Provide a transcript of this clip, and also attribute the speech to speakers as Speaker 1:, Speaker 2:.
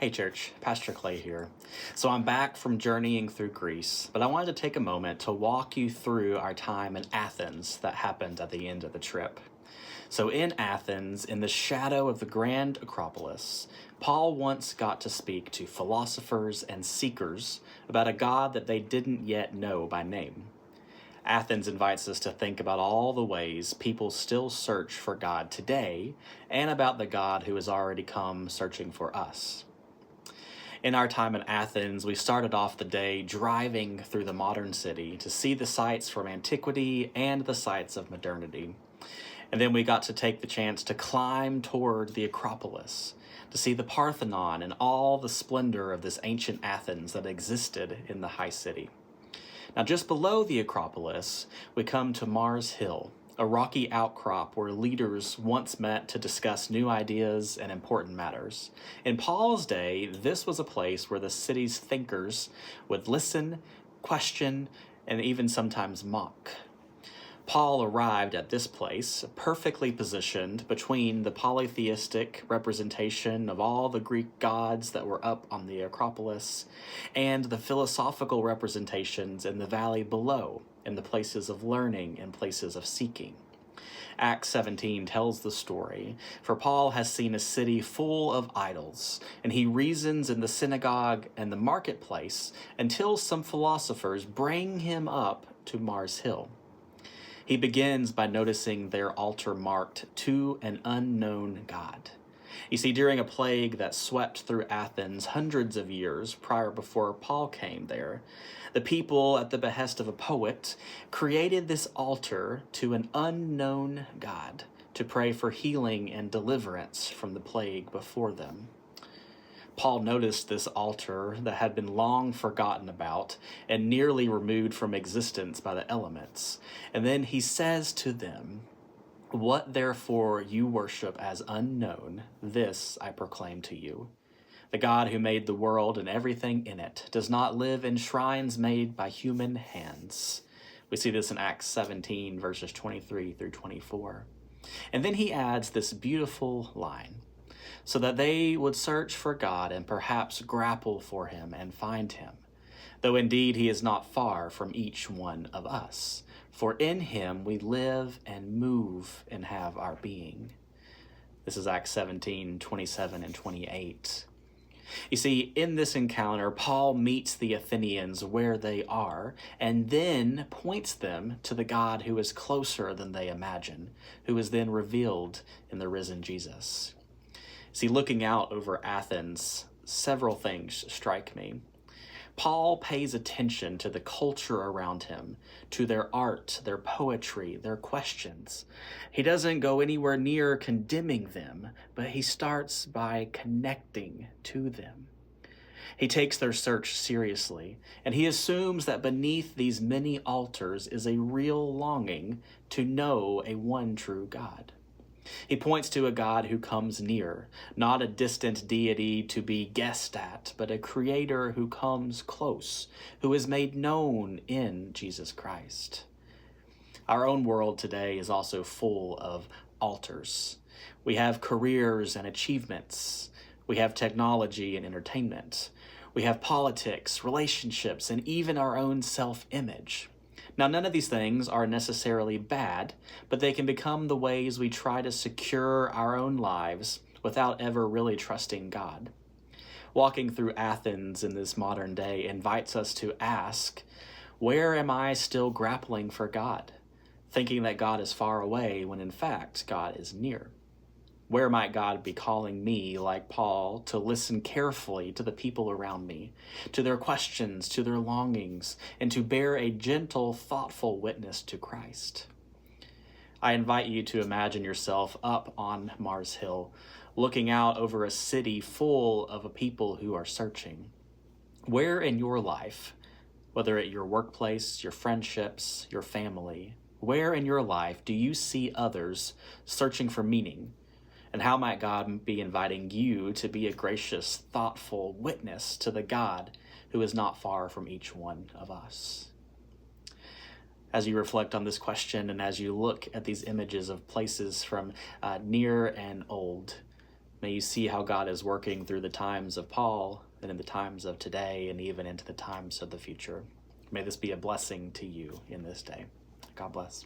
Speaker 1: Hey church, Pastor Clay here. So I'm back from journeying through Greece, but I wanted to take a moment to walk you through our time in Athens that happened at the end of the trip. So in Athens, in the shadow of the grand Acropolis, Paul once got to speak to philosophers and seekers about a God that they didn't yet know by name. Athens invites us to think about all the ways people still search for God today and about the God who has already come searching for us. In our time in Athens, we started off the day driving through the modern city to see the sights from antiquity and the sights of modernity. And then we got to take the chance to climb toward the Acropolis, to see the Parthenon and all the splendor of this ancient Athens that existed in the high city. Now, just below the Acropolis, we come to Mars Hill, a rocky outcrop where leaders once met to discuss new ideas and important matters. In Paul's day, this was a place where the city's thinkers would listen, question, and even sometimes mock. Paul arrived at this place, perfectly positioned between the polytheistic representation of all the Greek gods that were up on the Acropolis and the philosophical representations in the valley below, in the places of learning and places of seeking. Acts 17 tells the story, for Paul has seen a city full of idols, and he reasons in the synagogue and the marketplace until some philosophers bring him up to Mars Hill. He begins by noticing their altar marked to an unknown God. You see, during a plague that swept through Athens hundreds of years before Paul came there, the people, at the behest of a poet, created this altar to an unknown God to pray for healing and deliverance from the plague before them. Paul noticed this altar that had been long forgotten about and nearly removed from existence by the elements. And then he says to them, "What therefore you worship as unknown, this I proclaim to you. The God who made the world and everything in it does not live in shrines made by human hands." We see this in Acts 17, verses 23 through 24. And then he adds this beautiful line, so that they would search for God and perhaps grapple for him and find him, though indeed he is not far from each one of us. For in him we live and move and have our being. This is Acts 17, 27 and 28. You see, in this encounter, Paul meets the Athenians where they are and then points them to the God who is closer than they imagine, who is then revealed in the risen Jesus. See, looking out over Athens, several things strike me. Paul pays attention to the culture around him, to their art, their poetry, their questions. He doesn't go anywhere near condemning them, but he starts by connecting to them. He takes their search seriously, and he assumes that beneath these many altars is a real longing to know a one true God. He points to a God who comes near, not a distant deity to be guessed at, but a creator who comes close, who is made known in Jesus Christ. Our own world today is also full of altars. We have careers and achievements. We have technology and entertainment. We have politics, relationships, and even our own self-image. Now, none of these things are necessarily bad, but they can become the ways we try to secure our own lives without ever really trusting God. Walking through Athens in this modern day invites us to ask, where am I still grappling for God, thinking that God is far away when in fact God is near? Where might God be calling me, like Paul, to listen carefully to the people around me, to their questions, to their longings, and to bear a gentle, thoughtful witness to Christ? I invite you to imagine yourself up on Mars Hill, looking out over a city full of a people who are searching. Where in your life, whether at your workplace, your friendships, your family, where in your life do you see others searching for meaning? And how might God be inviting you to be a gracious, thoughtful witness to the God who is not far from each one of us? As you reflect on this question and as you look at these images of places from near and old, May you see how God is working through the times of Paul and in the times of today and even into the times of the future. May this be a blessing to you in this day. God bless.